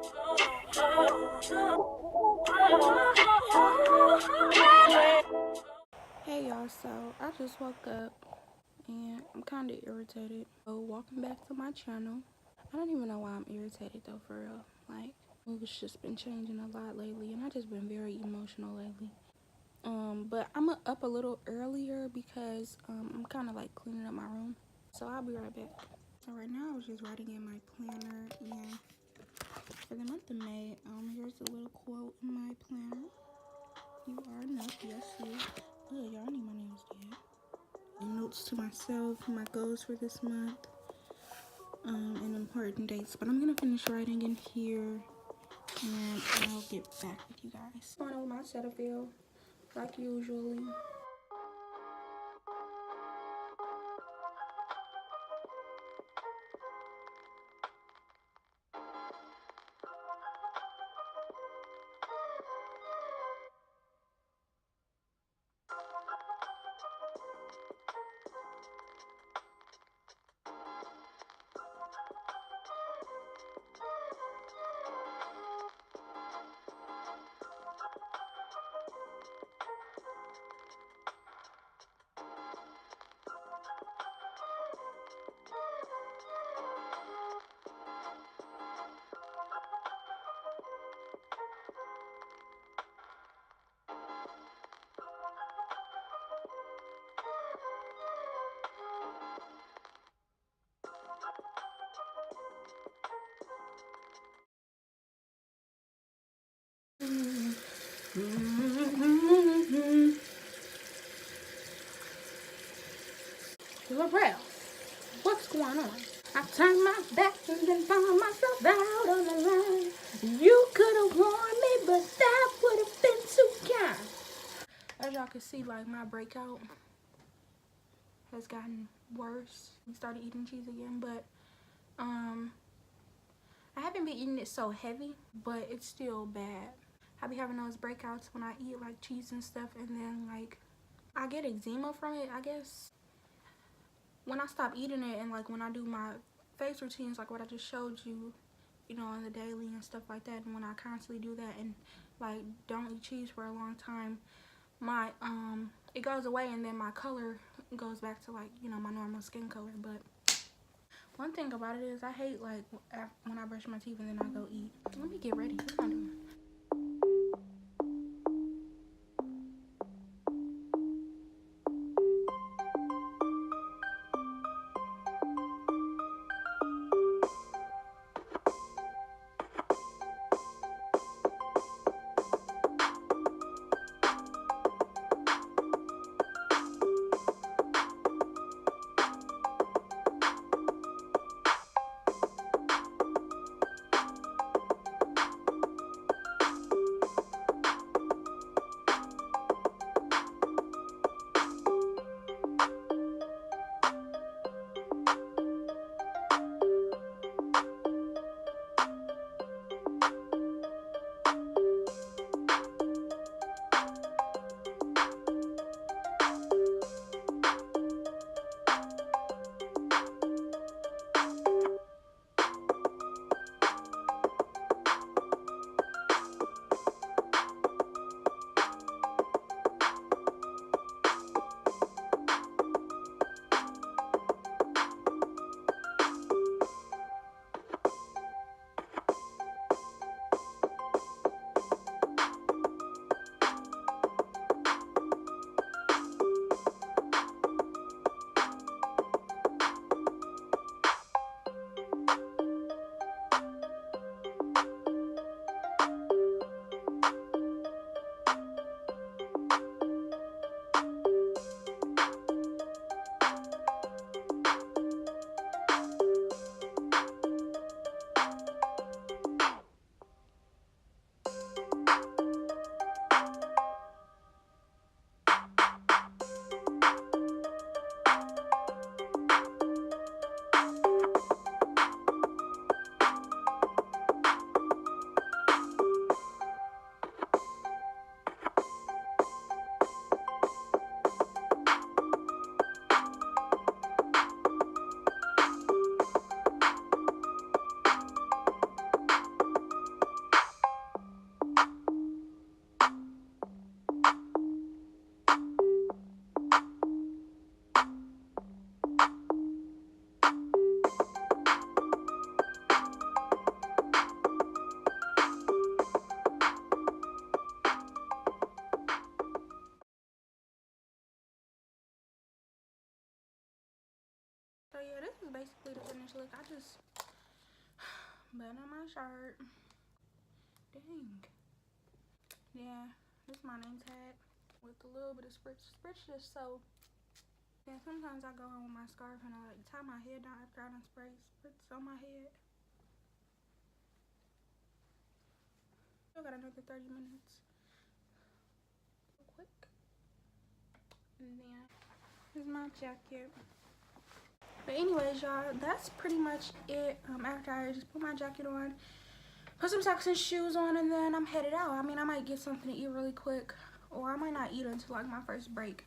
Hey y'all, so I just woke up and I'm kind of irritated. So welcome back to my channel. I don't even know why I'm irritated though, for real. Like, mood's just been changing a lot lately and I just been very emotional lately. But I'm up a little earlier because I'm kind of like cleaning up my room. So I'll be right back. So right now I was just writing in my planner, and for the month of May, here's a little quote in my planner. You are enough, yes you. Ugh, y'all, I need my nails did. And notes to myself, my goals for this month, and important dates. But I'm gonna finish writing in here and I'll get back with you guys. Going on with my Cetaphil, like usually. GRWM, what's going on? I turned my back and then found myself out on the line. You could have warned me, but that would have been too kind. As y'all can see, like, my breakout has gotten worse. We started eating cheese again, but I haven't been eating it so heavy, but it's still bad. I be having those breakouts when I eat like cheese and stuff, and then like I get eczema from it, I guess. When I stop eating it and like when I do my face routines, like what I just showed you, you know, on the daily and stuff like that, and when I constantly do that and like don't eat cheese for a long time, my it goes away and then my color goes back to like, you know, my normal skin color. But one thing about it is I hate like when I brush my teeth and then I go eat. Let me get ready. What am I doing? Look, I just button on my shirt. Dang. Yeah, this is my name tag with a little bit of spritz. Spritz just so. Yeah, sometimes I go on with my scarf and I like tie my head down after I done spray spritz on my head. Still got another 30 minutes. Real quick. And then here's my jacket. But anyways, y'all, that's pretty much it. After I just put my jacket on, put some socks and shoes on, and then I'm headed out. I mean, I might get something to eat really quick, or I might not eat until like my first break.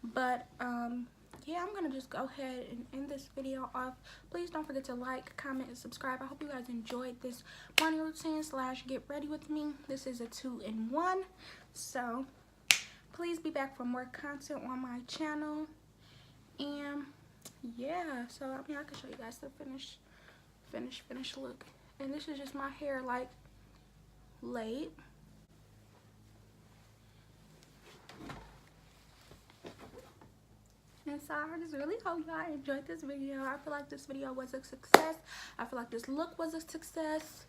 But yeah, I'm gonna just go ahead and end this video off. Please don't forget to like, comment, and subscribe. I hope you guys enjoyed this morning routine / get ready with me. This is a 2-in-1, so please be back for more content on my channel. And yeah, so I mean, I can show you guys the finished look. And this is just my hair like laid. And so I just really hope y'all enjoyed this video. I feel like this video was a success. I feel like this look was a success.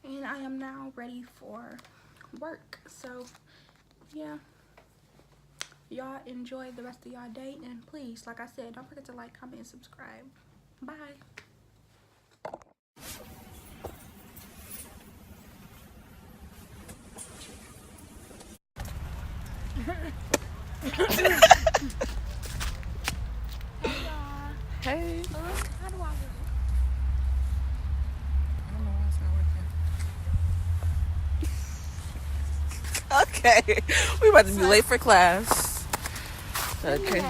And I am now ready for work. So yeah, y'all enjoy the rest of y'all day. And please, like I said, don't forget to like, comment, and subscribe. Bye. Hey. How do I work? I don't know why it's not working. Okay. We about to be late for class. Okay.